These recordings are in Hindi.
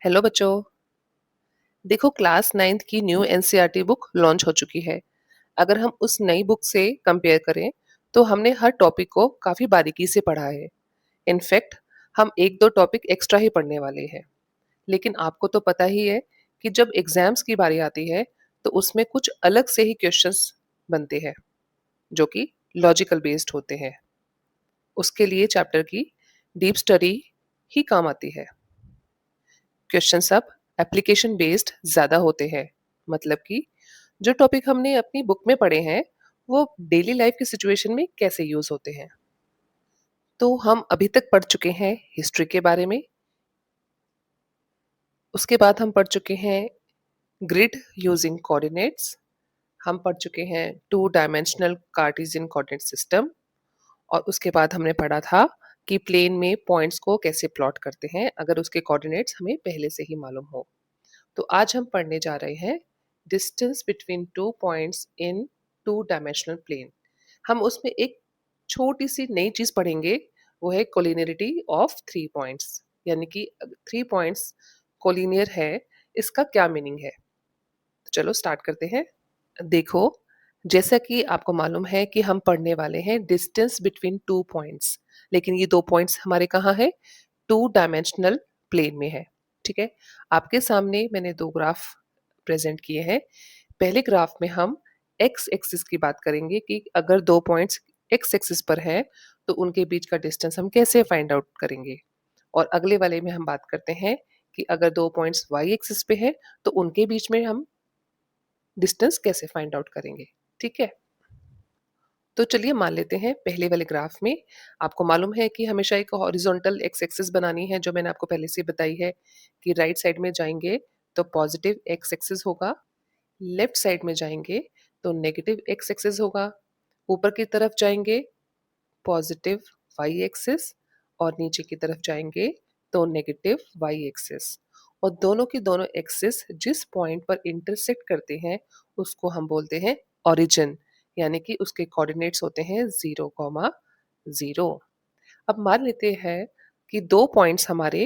हेलो बच्चों। देखो, क्लास 9th की न्यू एनसीईआरटी बुक लॉन्च हो चुकी है। अगर हम उस नई बुक से कंपेयर करें तो हमने हर टॉपिक को काफ़ी बारीकी से पढ़ा है। इनफैक्ट हम एक दो टॉपिक एक्स्ट्रा ही पढ़ने वाले हैं। लेकिन आपको तो पता ही है कि जब एग्जाम्स की बारी आती है तो उसमें कुछ अलग से ही क्वेश्चंस बनते हैं जो कि लॉजिकल बेस्ड होते हैं। उसके लिए चैप्टर की डीप स्टडी ही काम आती है। क्वेश्चन सब एप्लीकेशन बेस्ड ज़्यादा होते हैं। मतलब कि जो टॉपिक हमने अपनी बुक में पढ़े हैं वो डेली लाइफ की सिचुएशन में कैसे यूज़ होते हैं। तो हम अभी तक पढ़ चुके हैं हिस्ट्री के बारे में। उसके बाद हम पढ़ चुके हैं ग्रिड यूजिंग कोऑर्डिनेट्स। हम पढ़ चुके हैं two dimensional Cartesian coordinate system. और उसके बाद हमने पढ़ा था कि प्लेन में पॉइंट्स को कैसे प्लॉट करते हैं अगर उसके कोऑर्डिनेट्स हमें पहले से ही मालूम हो। तो आज हम पढ़ने जा रहे हैं distance between two points in two dimensional plane. हम उसमें एक छोटी सी नई चीज पढ़ेंगे, वो है कोलिनियरिटी ऑफ थ्री पॉइंट्स। यानी कि थ्री पॉइंट्स कोलिनियर है, इसका क्या मीनिंग है। तो चलो स्टार्ट करते हैं। देखो, जैसा कि आपको मालूम है कि हम पढ़ने वाले हैं डिस्टेंस बिटवीन टू पॉइंट्स, लेकिन ये दो पॉइंट्स हमारे कहाँ है? टू डायमेंशनल प्लेन में है। ठीक है, आपके सामने मैंने दो ग्राफ प्रेजेंट किए हैं। पहले ग्राफ में हम एक्स एक्सिस की बात करेंगे कि अगर दो पॉइंट्स एक्स एक्सिस पर हैं तो उनके बीच का डिस्टेंस हम कैसे फाइंड आउट करेंगे। और अगले वाले में हम बात करते हैं कि अगर दो पॉइंट्स वाई एक्सिस पे है तो उनके बीच में हम डिस्टेंस कैसे फाइंड आउट करेंगे। ठीक है, तो चलिए मान लेते हैं पहले वाले ग्राफ में आपको मालूम है कि हमेशा एक हॉरिजॉन्टल एक्स एक्सिस बनानी है, जो मैंने आपको पहले से बताई है कि राइट साइड में जाएंगे तो पॉजिटिव एक्स एक्सिस होगा, लेफ्ट साइड में जाएंगे तो नेगेटिव एक्स एक्सिस होगा, ऊपर की तरफ जाएंगे पॉजिटिव वाई एक्सिस और नीचे की तरफ जाएंगे तो नेगेटिव वाई एक्सिस। और दोनों की दोनों एक्सिस जिस पॉइंट पर इंटरसेक्ट करते हैं उसको हम बोलते हैं ओरिजिन। यानी कि उसके कोऑर्डिनेट्स होते हैं 0,0। अब मान लेते हैं कि दो पॉइंट्स हमारे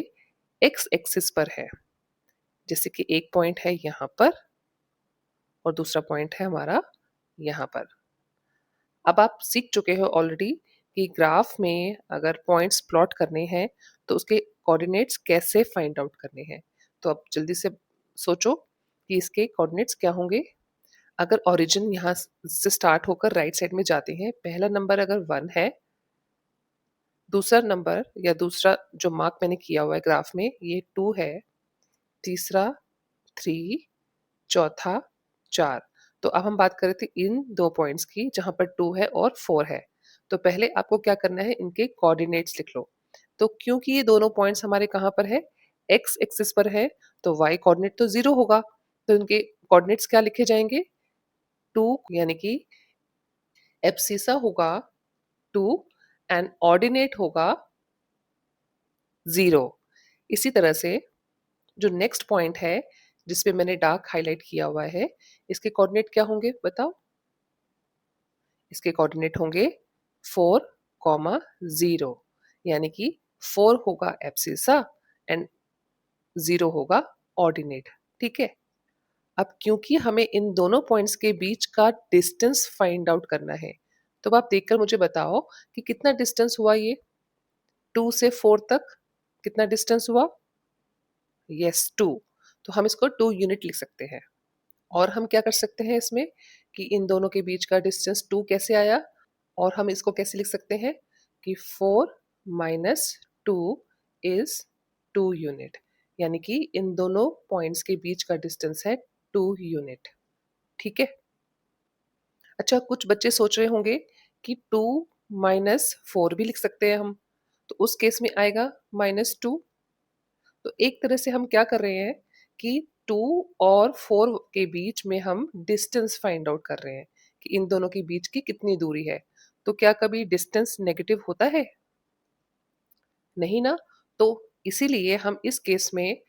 एक्स एक्सिस पर है। जैसे कि एक पॉइंट है यहाँ पर और दूसरा पॉइंट है हमारा यहाँ पर। अब आप सीख चुके हो ऑलरेडी कि ग्राफ में अगर पॉइंट्स प्लॉट करने हैं तो उसके कोऑर्डिनेट्स कैसे फाइंड आउट करने हैं। तो अब जल्दी से सोचो कि इसके कोऑर्डिनेट्स क्या होंगे। अगर ओरिजिन यहाँ से स्टार्ट होकर राइट साइड में जाते हैं, पहला नंबर अगर 1 है, दूसरा नंबर या दूसरा जो मार्क मैंने किया हुआ है ग्राफ में ये 2 है, तीसरा 3, चौथा 4। तो अब हम बात कर रहे थे इन दो पॉइंट्स की जहां पर 2 है और 4 है। तो पहले आपको क्या करना है, इनके कोऑर्डिनेट्स लिख लो। तो क्योंकि ये दोनों पॉइंट्स हमारे कहाँ पर है? एक्स एक्सिस पर है, तो वाई कोऑर्डिनेट तो 0 होगा। तो इनके कोऑर्डिनेट्स क्या लिखे जाएंगे? 2, यानी कि एब्सिसा होगा 2 एंड ऑर्डिनेट होगा 0। इसी तरह से जो नेक्स्ट पॉइंट है जिसपे मैंने डार्क हाईलाइट किया हुआ है, इसके कोऑर्डिनेट क्या होंगे बताओ? इसके कोऑर्डिनेट होंगे 4,0, यानी कि 4 होगा एब्सिसा एंड 0 होगा ऑर्डिनेट। ठीक है, अब क्योंकि हमें इन दोनों पॉइंट्स के बीच का डिस्टेंस फाइंड आउट करना है, तो अब आप देखकर मुझे बताओ कि कितना डिस्टेंस हुआ ये 2 से 4 तक। कितना डिस्टेंस हुआ? यस 2। तो हम इसको 2 यूनिट लिख सकते हैं। और हम क्या कर सकते हैं इसमें कि इन दोनों के बीच का डिस्टेंस 2 कैसे आया, और हम इसको कैसे लिख सकते हैं कि 4 माइनस 2 इज 2 यूनिट। यानी कि इन दोनों पॉइंट्स के बीच का डिस्टेंस है 2 यूनिट। ठीक है, अच्छा कुछ बच्चे सोच रहे होंगे कि 2 माइनस 4 भी लिख सकते हैं हम, तो उस केस में आएगा -2। तो एक तरह से हम क्या कर रहे हैं कि 2 और 4 के बीच में हम डिस्टेंस फाइंड आउट कर रहे हैं कि इन दोनों के बीच की कितनी दूरी है। तो क्या कभी डिस्टेंस नेगेटिव होता है? नहीं ना। तो इसीलिए हम इस केस में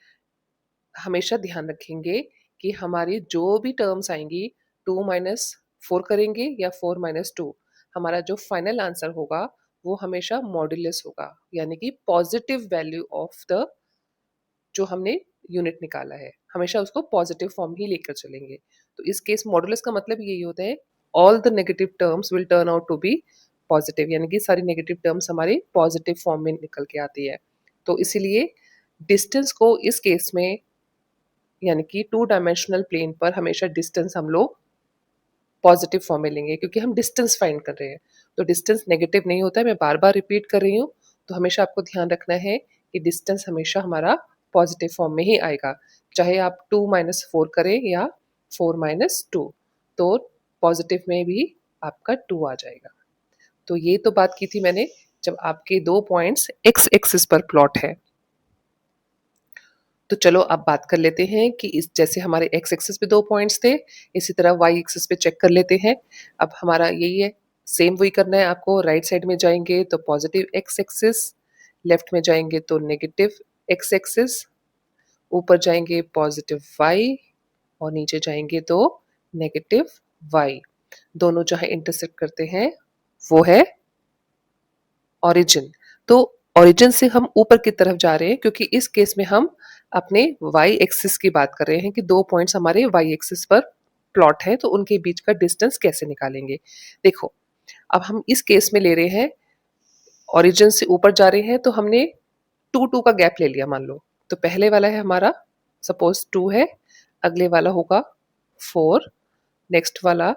हमेशा ध्यान रखेंगे कि हमारी जो भी टर्म्स आएंगी 2 माइनस 4 करेंगे या 4 माइनस 2, हमारा जो फाइनल आंसर होगा वो हमेशा मॉड्यूलस होगा, यानी कि पॉजिटिव वैल्यू ऑफ द जो हमने यूनिट निकाला है, हमेशा उसको पॉजिटिव फॉर्म ही लेकर चलेंगे। तो इस केस मॉडुलस का मतलब यही होता है, all the negative terms will turn out to be positive, यानी कि सारी नेगेटिव टर्म्स हमारी पॉजिटिव फॉर्म में निकल के आती है। तो इसीलिए डिस्टेंस को इस केस में, यानी कि टू डायमेंशनल प्लेन पर हमेशा डिस्टेंस हम लोग पॉजिटिव फॉर्म में लेंगे, क्योंकि हम डिस्टेंस फाइंड कर रहे हैं। तो डिस्टेंस नेगेटिव नहीं होता है, मैं बार बार रिपीट कर रही हूँ। तो हमेशा आपको ध्यान रखना है कि डिस्टेंस हमेशा हमारा पॉजिटिव फॉर्म में ही आएगा, चाहे आप 2 - 4 करें या 4 - 2, तो पॉजिटिव में भी आपका 2 आ जाएगा। तो ये तो बात की थी मैंने जब आपके दो पॉइंट्स एक्स एक्सिस पर प्लॉट है। तो चलो अब बात कर लेते हैं कि इस जैसे हमारे एक्स एक्सिस पे दो पॉइंट्स थे, इसी तरह वाई एक्सिस पे चेक कर लेते हैं। अब हमारा यही है, सेम वही करना है आपको। राइट साइड में जाएंगे तो पॉजिटिव एक्स एक्सिस, लेफ्ट में जाएंगे तो नेगेटिव एक्स एक्सिस, ऊपर जाएंगे पॉजिटिव वाई और नीचे जाएंगे तो नेगेटिव वाई। दोनों जहां इंटरसेक्ट करते हैं वो है ओरिजिन। तो ओरिजिन से हम ऊपर की तरफ जा रहे हैं, क्योंकि इस केस में हम अपने वाई एक्सिस की बात कर रहे हैं कि दो पॉइंट्स हमारे वाई एक्सिस पर प्लॉट है, तो उनके बीच का डिस्टेंस कैसे निकालेंगे। देखो, अब हम इस केस में ले रहे हैं, ओरिजिन से ऊपर जा रहे हैं, तो हमने 2 का गैप ले लिया मान लो। तो पहले वाला है हमारा, सपोज 2 है, अगले वाला होगा 4, नेक्स्ट वाला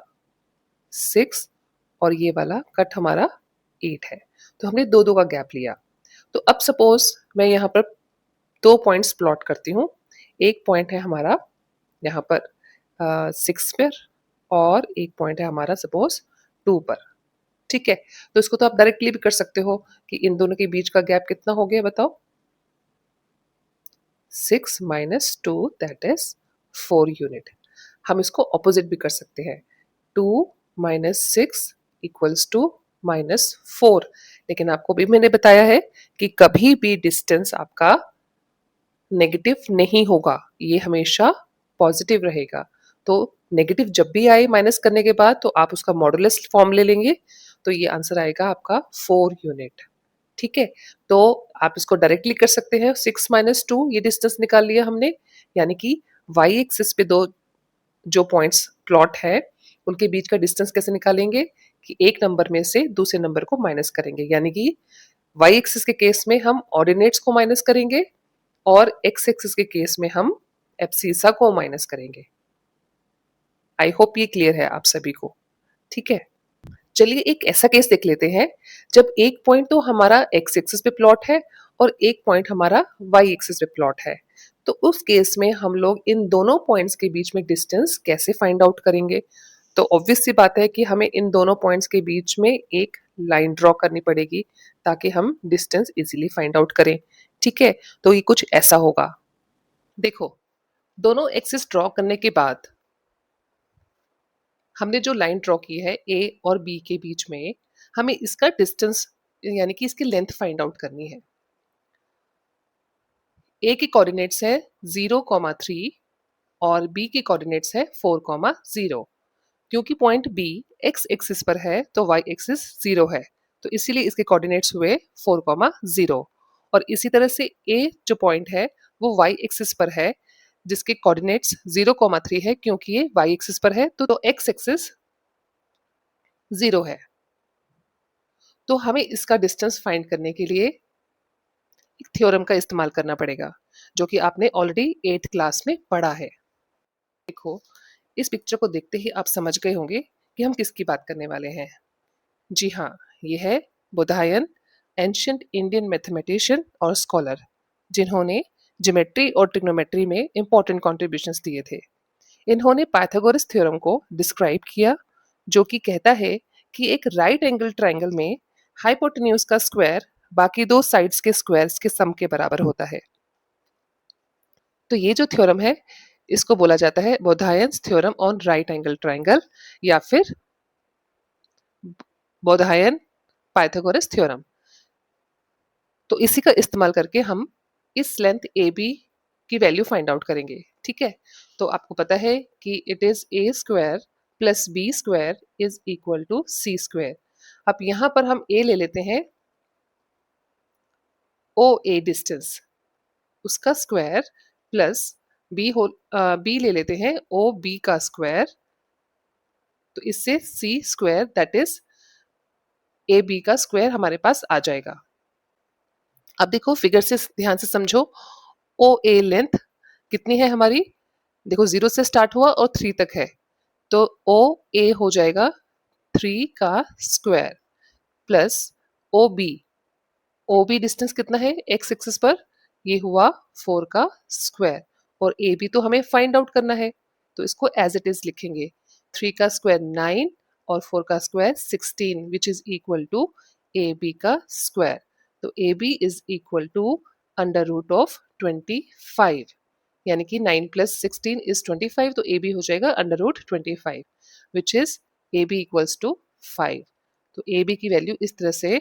6 और ये वाला कट हमारा 8 है। तो हमने 2 का गैप लिया। तो अब सपोज मैं यहाँ पर 2 पॉइंट्स प्लॉट करती हूँ। एक पॉइंट है हमारा यहाँ पर 6 पर, और एक पॉइंट है हमारा सपोज 2 पर। ठीक है, तो इसको तो आप डायरेक्टली भी कर सकते हो कि इन दोनों के बीच का गैप कितना हो गया बताओ। 6 - 2 दैट इज 4 यूनिट। हम इसको ऑपोजिट भी कर सकते हैं, 2 - 6 = -4। लेकिन आपको भी मैंने बताया है कि कभी भी डिस्टेंस आपका नेगेटिव नहीं होगा, ये हमेशा पॉजिटिव रहेगा। तो नेगेटिव जब भी आए माइनस करने के बाद, तो आप उसका मॉडुलस फॉर्म ले लेंगे, तो ये आंसर आएगा आपका 4 यूनिट। ठीक है, तो आप इसको डायरेक्टली कर सकते हैं। 6 - 2 ये डिस्टेंस निकाल लिया हमने, यानी कि वाई एक्सिस पे दो जो पॉइंट्स प्लॉट है उनके बीच का डिस्टेंस कैसे निकालेंगे कि एक नंबर में से दूसरे नंबर को माइनस करेंगे, यानी कि वाई एक्सिस के केस में हम ऑर्डिनेट्स को माइनस करेंगे और एक्स एक्सिस के केस में हम एब्सिसा को माइनस करेंगे। आई होप ये क्लियर है आप सभी को। ठीक है, चलिए एक ऐसा केस देख लेते हैं जब एक पॉइंट तो हमारा एक्स एक्सिस पे प्लॉट है और एक पॉइंट हमारा वाई एक्सिस पे प्लॉट है। तो उस केस में हम लोग इन दोनों पॉइंट्स के बीच में डिस्टेंस कैसे फाइंड आउट करेंगे। तो ऑब्वियस सी बात है कि हमें इन दोनों पॉइंट्स के बीच में एक लाइन ड्रॉ करनी पड़ेगी ताकि हम डिस्टेंस इजीली फाइंड आउट करें। ठीक है, तो ये कुछ ऐसा होगा। देखो, दोनों एक्सिस ड्रॉ करने के बाद हमने जो लाइन ड्रॉ की है ए और बी के बीच में, हमें इसका डिस्टेंस यानी कि इसकी लेंथ फाइंड आउट करनी है। ए के कोऑर्डिनेट्स है 0, 3 और बी के कोऑर्डिनेट्स है 4, 0। क्योंकि पॉइंट बी एक्स एक्सिस पर है तो वाई एक्सिस 0 है, तो इसीलिए इसके कोऑर्डिनेट्स हुए 4, 0। और इसी तरह से ए जो पॉइंट है वो वाई एक्सिस पर है, जिसके कोऑर्डिनेट्स 0, 3 है, क्योंकि ये वाई एक्सिस पर है तो एक्स एक्सिस 0 है। तो हमें इसका डिस्टेंस फाइंड करने के लिए एक थ्योरम का इस्तेमाल करना पड़ेगा, जो कि आपने ऑलरेडी 8th क्लास में पढ़ा है। देखो, इस पिक्चर को देखते ही आप समझ गए होंगे कि हम किसकी बात करने वाले हैं। जी हाँ, ये है बोधायन, एंशियंट इंडियन मैथमेटिशियन और स्कॉलर, जिन्होंने ज्योमेट्री और ट्रिग्नोमेट्री में इंपॉर्टेंट कॉन्ट्रीब्यूशंस दिए थे। इन्होंने पाइथागोरस थ्योरम को डिस्क्राइब किया, जो कि कहता है कि एक राइट एंगल ट्रायंगल में हाइपोटेन्यूज का स्क्वायर बाकी दो साइड्स के स्क्वायर्स के सम के बराबर होता है। तो ये जो थ्योरम है इसको बोला जाता है Baudhayan's theorem on right angle triangle, या फिर बोधायन पाइथागोरस थ्योरम। तो इसी का इस्तेमाल करके हम इस लेंथ ए बी की वैल्यू फाइंड आउट करेंगे। ठीक है, तो आपको पता है कि it is A square plus B square is equal to C square. अब यहाँ पर हम ए ले लेते हैं, ओ ए डिस्टेंस, उसका स्क्वायर प्लस बी ले लेते हैं ओ बी का स्क्वायर, तो इससे C square that is A B का स्क्वायर हमारे पास आ जाएगा। अब देखो फिगर से ध्यान से समझो, ओ ए लेंथ कितनी है हमारी, देखो 0 से स्टार्ट हुआ और 3 तक है, तो ओ ए हो जाएगा 3 का square plus O B, O B distance कितना है एक्स एक्सिस पर, ये हुआ 4 का स्क्वायर, और ए बी तो हमें फाइंड आउट करना है, तो इसको एज इट इज लिखेंगे 3 का स्क्वायर 9 और 4 का square 16 which is equal to A B का स्क्वायर, तो A B is equal to under root of 25, यानी कि 9 प्लस 16 इज 25, तो ए बी हो जाएगा under root 25 which is A B equals to 5, तो ए बी की वैल्यू इस तरह से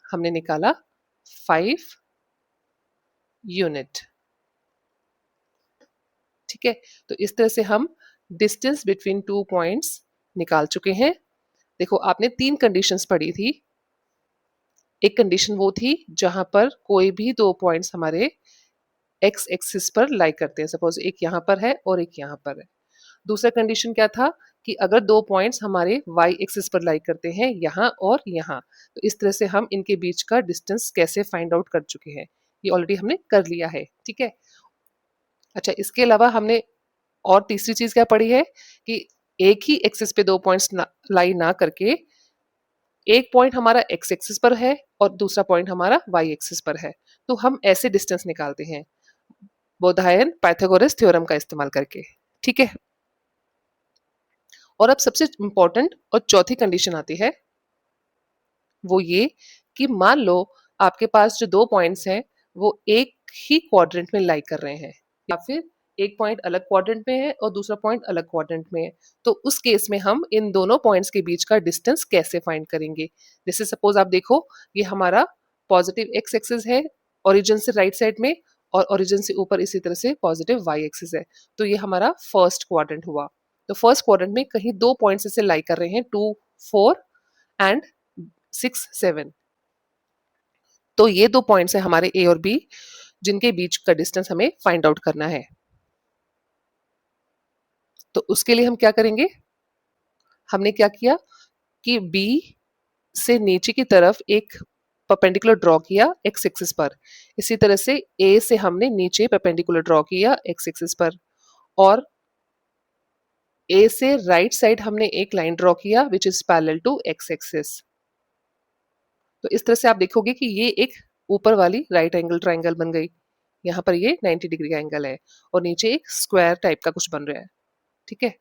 हमने निकाला 5 यूनिट। ठीक है, तो इस तरह से हम डिस्टेंस बिटवीन टू पॉइंट्स निकाल चुके हैं। देखो आपने 3 कंडीशंस पढ़ी थी, एक कंडीशन वो थी जहां पर कोई भी 2 पॉइंट्स हमारे एक्स एक्सिस पर लाई करते हैं, सपोज एक यहाँ पर है और एक यहाँ पर है। दूसरा कंडीशन क्या था कि अगर 2 पॉइंट्स हमारे वाई एक्सिस पर लाई करते हैं यहाँ और यहाँ, तो इस तरह से हम इनके बीच का डिस्टेंस कैसे फाइंड आउट कर चुके हैं, ये ऑलरेडी हमने कर लिया है। ठीक है, अच्छा इसके अलावा हमने और तीसरी चीज क्या पढ़ी है कि एक ही एक्सिस पे 2 पॉइंट्स लाई ना करके एक पॉइंट हमारा एक्स एक्सिस पर है और दूसरा पॉइंट हमारा वाई एक्सिस पर है, तो हम ऐसे डिस्टेंस निकालते हैं बोधायन पाइथागोरस थ्योरम का इस्तेमाल करके। ठीक है, और अब सबसे इंपॉर्टेंट और चौथी कंडीशन आती है, वो ये कि मान लो आपके पास जो 2 पॉइंट्स हैं वो एक ही क्वाड्रेंट में लाई कर रहे हैं, या फिर एक पॉइंट अलग क्वाड्रेंट में है और दूसरा पॉइंट अलग क्वाड्रेंट में है, तो उस केस में हम इन दोनों पॉइंट्स के बीच का डिस्टेंस कैसे फाइंड करेंगे। जैसे सपोज आप देखो, ये हमारा पॉजिटिव एक्स एक्सिस है ओरिजिन से राइट साइड में, और ओरिजिन से ऊपर इसी तरह से पॉजिटिव वाई एक्सिस है, तो ये हमारा फर्स्ट क्वाड्रेंट हुआ। तो फर्स्ट क्वाड्रेंट में कहीं 2 पॉइंट्स ऐसे लाई कर रहे हैं 2 4 एंड 6 7, तो ये 2 पॉइंट्स है हमारे ए और बी जिनके बीच का डिस्टेंस हमें फाइंड आउट करना है। तो उसके लिए हम क्या करेंगे, हमने क्या किया कि बी से नीचे की तरफ एक परपेंडिकुलर ड्रॉ किया एक्स एक्सिस पर, इसी तरह से ए से हमने नीचे परपेंडिकुलर ड्रॉ किया एक्स एक्सिस पर, और ए से राइट साइड हमने एक लाइन ड्रॉ किया which is parallel to x axis. तो इस तरह से आप देखोगे कि ये एक ऊपर वाली राइट एंगल ट्राइंगल बन गई, यहाँ पर ये 90 डिग्री का एंगल है और नीचे एक स्क्वायर टाइप का कुछ बन रहा है। ठीक है,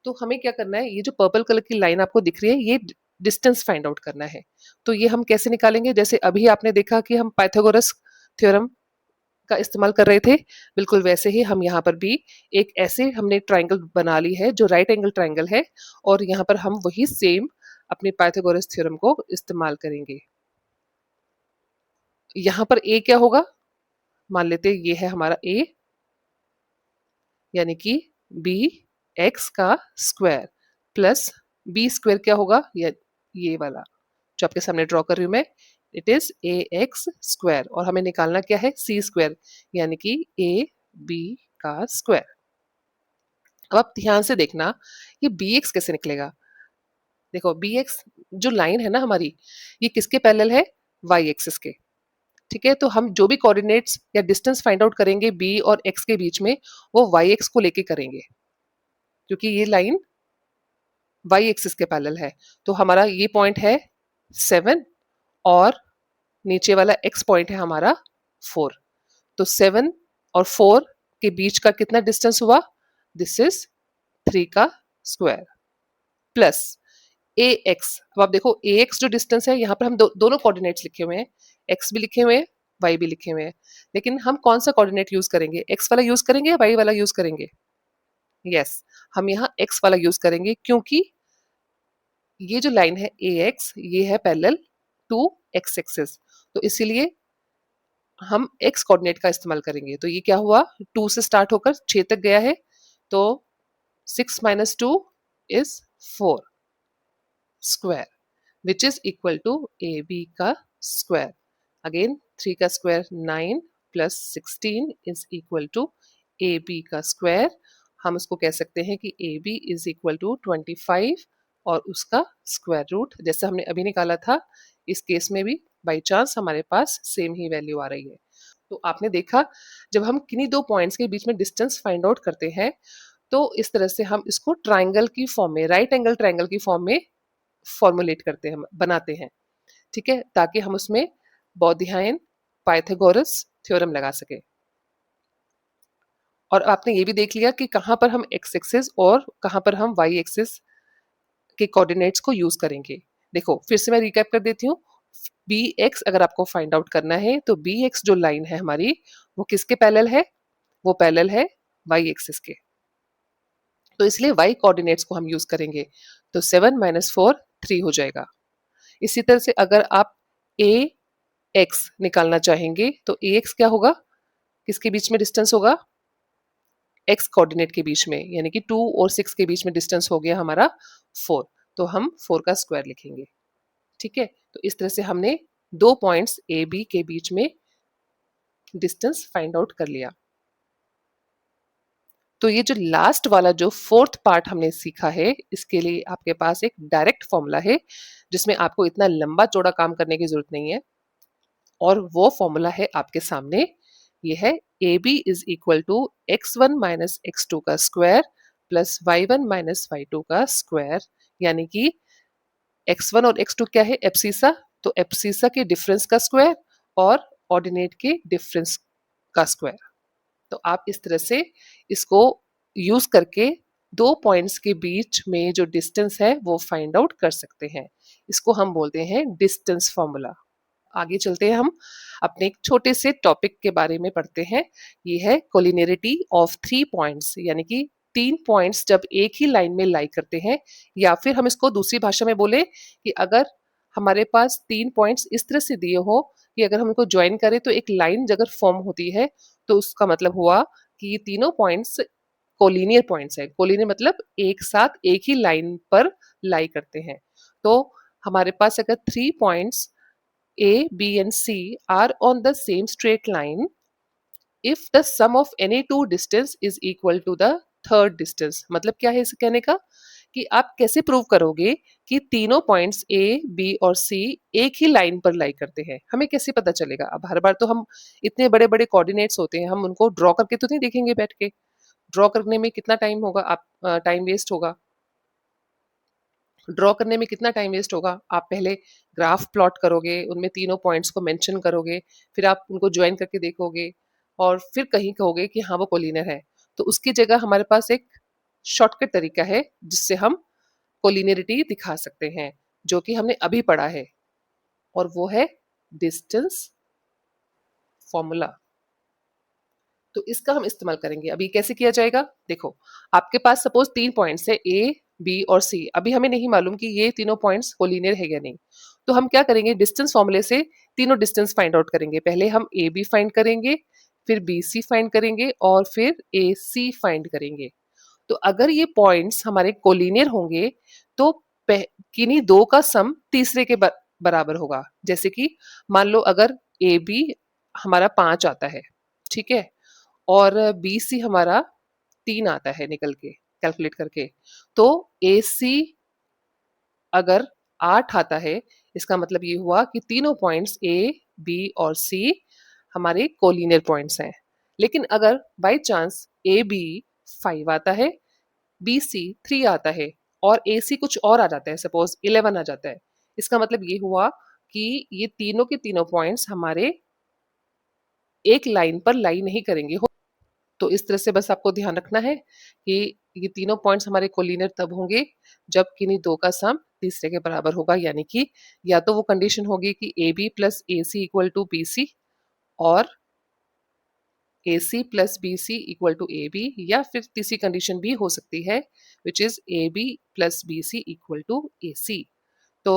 तो हमें क्या करना है, ये जो पर्पल कलर की लाइन आपको दिख रही है ये डिस्टेंस फाइंड आउट करना है। तो ये हम कैसे निकालेंगे, जैसे अभी आपने देखा कि हम पाइथागोरस थ्योरम का इस्तेमाल कर रहे थे, बिल्कुल वैसे ही हम यहाँ पर भी एक ऐसे हमने ट्राइंगल बना ली है जो राइट एंगल ट्राइंगल है, और यहाँ पर हम वही सेम अपने पाइथागोरस थ्योरम को इस्तेमाल करेंगे। यहाँ पर ए क्या होगा, मान लेते ये है हमारा ए, यानी कि बी एक्स का स्क्वायर प्लस बी स्क्वायर क्या होगा, ये वाला जो आपके सामने ड्रॉ कर रही हूं मैं, it is A x square, और हमें निकालना क्या है सी स्क्वायर, यानी कि ए बी का स्क्वायर। अब आप ध्यान से देखना ये बी एक्स कैसे निकलेगा। देखो बी एक्स जो लाइन है ना हमारी, ये किसके पैरेलल है, वाई एक्सिस के। ठीक है, तो हम जो भी कोऑर्डिनेट्स या डिस्टेंस फाइंड आउट करेंगे बी और एक्स के बीच में, वो वाई एक्स को लेके करेंगे, क्योंकि ये लाइन वाई एक्सिस के पैरेलल है। तो हमारा ये पॉइंट है 7 और नीचे वाला एक्स पॉइंट है हमारा 4, तो 7 और 4 के बीच का कितना डिस्टेंस हुआ, दिस इज 3 का स्क्वायर प्लस ए एक्स। अब आप देखो ए एक्स जो डिस्टेंस है, यहाँ पर हम दोनों कोऑर्डिनेट्स लिखे हुए हैं, एक्स भी लिखे हुए हैं वाई भी लिखे हुए हैं, लेकिन हम कौन सा कोऑर्डिनेट यूज करेंगे, एक्स वाला यूज करेंगे या वाई वाला यूज करेंगे। यस, हम यहाँ एक्स वाला यूज करेंगे, क्योंकि ये जो लाइन है ए एक्स ये है पैरेलल टू एक्स एक्सिस, तो इसीलिए हम एक्स कोऑर्डिनेट का इस्तेमाल करेंगे। तो ये क्या हुआ, 2 से स्टार्ट होकर 6 तक गया है, तो 6 minus 2 is 4 square which is equal to A B का स्क्वायर। अगेन 3 का square 9 plus 16 is equal to A B का स्क्वायर। हम उसको कह सकते हैं कि A B is equal to 25 और उसका स्क्वायर रूट, जैसे हमने अभी निकाला था इस केस में भी बाई चांस हमारे पास सेम ही वैल्यू आ रही है। तो आपने देखा जब हम किन्हीं दो पॉइंट्स के बीच में डिस्टेंस फाइंड आउट करते हैं तो इस तरह से हम इसको ट्राइंगल की फॉर्म में, राइट एंगल ट्राइंगल की फॉर्म में फॉर्मुलेट करते हैं, बनाते हैं, ठीक है, ताकि हम उसमें बौधियन पाइथागोरस थ्योरम लगा सके। और आपने ये भी देख लिया कि कहाँ पर हम एक्स एक्सिस और कहाँ पर हम वाई एक्सिस के कोऑर्डिनेट्स को यूज करेंगे। देखो फिर से मैं रिकैप कर देती हूँ। बी एक्स अगर आपको फाइंड आउट करना है तो बी एक्स जो लाइन है हमारी वो किसके पैरेलल है, वो पैरेलल है वाई एक्सिस के, तो इसलिए वाई कोऑर्डिनेट्स को हम यूज करेंगे। तो 7 माइनस 4 3 हो जाएगा। इसी तरह से अगर आप ए एक्स निकालना चाहेंगे तो ए एक्स क्या होगा, किसके बीच में डिस्टेंस होगा, एक्स कोऑर्डिनेट के बीच में, यानी कि 2 और 6 के बीच में डिस्टेंस हो गया हमारा 4, तो हम 4 का स्क्वायर लिखेंगे। ठीक है, तो इस तरह से हमने दो पॉइंट्स ए बी के बीच में डिस्टेंस फाइंड आउट कर लिया। तो ये जो लास्ट वाला जो फोर्थ पार्ट हमने सीखा है, इसके लिए आपके पास एक डायरेक्ट फॉर्मूला है जिसमें आपको इतना लंबा चौड़ा काम करने की जरूरत नहीं है, और वो फॉर्मूला है आपके सामने। ये है A B is equal to x1 minus x2 का square plus y1 minus y2 का स्क्वायर, यानी कि x1 और x2 क्या है, एब्सिसा, तो एब्सिसा के डिफरेंस का स्क्वायर और ऑर्डिनेट के डिफरेंस का स्क्वायर। तो आप इस तरह से इसको यूज करके दो पॉइंट्स के बीच में जो डिस्टेंस है वो फाइंड आउट कर सकते हैं। इसको हम बोलते हैं डिस्टेंस फॉर्मूला। आगे चलते हैं, हम अपने एक छोटे से टॉपिक के बारे में पढ़ते हैं। ये है कोलिनियरिटी ऑफ थ्री पॉइंट्स, यानी कि तीन पॉइंट्स जब एक ही लाइन में लाई करते हैं, या फिर हम इसको दूसरी भाषा में बोले कि अगर हमारे पास तीन पॉइंट्स इस तरह से दिए हो कि अगर हम इनको ज्वाइन करें तो एक लाइन अगर फॉर्म होती है, तो उसका मतलब हुआ कि ये तीनों पॉइंट्स कोलिनियर पॉइंट्स है। कोलिनियर मतलब एक साथ एक ही लाइन पर लाई करते हैं। तो हमारे पास अगर three points A, B and C are on the same straight line if the sum of any two distance is equal to the third distance। मतलब क्या है इसे कहने का कि आप कैसे प्रूव करोगे कि तीनों पॉइंट्स A, B और C एक ही लाइन पर लाई करते हैं, हमें कैसे पता चलेगा। अब हर बार तो हम इतने बड़े बड़े कोऑर्डिनेट्स होते हैं, हम उनको ड्रॉ करके तो नहीं देखेंगे बैठ के, ड्रॉ करने में कितना टाइम होगा, आप टाइम वेस्ट होगा। ड्रॉ करने में कितना टाइम वेस्ट होगा, आप पहले ग्राफ प्लॉट करोगे, उनमें तीनों पॉइंट्स को मेंशन करोगे, फिर आप उनको ज्वाइन करके देखोगे और फिर कहीं कहोगे कि हाँ वो कोलिनियर है। तो उसकी जगह हमारे पास एक शॉर्टकट तरीका है जिससे हम कोलिनियरिटी दिखा सकते हैं, जो कि हमने अभी पढ़ा है, और वो है डिस्टेंस फॉर्मूला। तो इसका हम इस्तेमाल करेंगे। अभी कैसे किया जाएगा, देखो आपके पास सपोज तीन पॉइंट्स है ए बी और सी, अभी हमें नहीं मालूम कि ये तीनों पॉइंट्स कोलिनियर है या नहीं, तो हम क्या करेंगे, डिस्टेंस फॉर्मूले से तीनों डिस्टेंस फाइंड आउट करेंगे। पहले हम ए बी फाइंड करेंगे, फिर बी सी फाइंड करेंगे और फिर ए सी फाइंड करेंगे। तो अगर ये पॉइंट्स हमारे कोलिनियर होंगे तो किन्हीं दो का सम तीसरे के बराबर होगा। जैसे कि मान लो अगर ए बी हमारा 5 आता है, ठीक है, और बी सी हमारा 3 आता है निकल के कैलकुलेट करके, तो ए सी अगर 8 आता है, इसका मतलब ये हुआ कि तीनों पॉइंट्स ए बी और सी हमारे कोलिनियर पॉइंट्स हैं। लेकिन अगर बाई चांस ए बी 5 आता है, बी सी 3 आता है और ए सी कुछ और आ जाता है, सपोज 11 आ जाता है, इसका मतलब ये हुआ कि ये तीनों के तीनों पॉइंट्स हमारे एक लाइन पर लाई नहीं करेंगे। तो इस तरह से बस आपको ध्यान रखना है कि ये तीनों पॉइंट्स हमारे कोलिनियर तब होंगे जब किन्हीं दो का सम तीसरे के बराबर होगा, यानी कि या तो वो कंडीशन होगी कि A B plus A C equal to B C, और A C plus B C equal to A B, या फिर तीसरी कंडीशन भी हो सकती है which is A B plus B C equal to A C. तो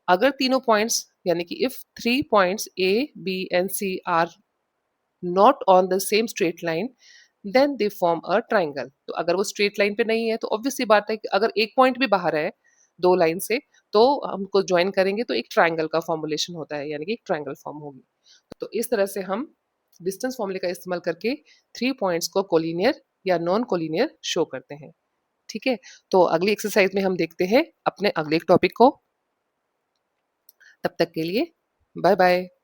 अगर तीनों पॉइंट्स, यानी कि if three points A B and C are not on the same straight line then they form a triangle. तो अगर वो स्ट्रेट लाइन पे नहीं है तो ऑब्वियस सी बात है कि अगर एक पॉइंट भी बाहर है दो लाइन से, तो हमको ज्वाइन करेंगे तो एक ट्राइंगल का फॉर्मुलेशन होता है, यानी कि एक ट्राइंगल फॉर्म होगी। तो इस तरह से हम डिस्टेंस फॉर्मूले का इस्तेमाल करके 3 पॉइंट्स को कोलिनियर या नॉन कोलिनियर शो करते हैं। ठीक है? तो अगली एक्सरसाइज में हम देखते हैं अपने अगले टॉपिक को। तब तक के लिए बाय बाय।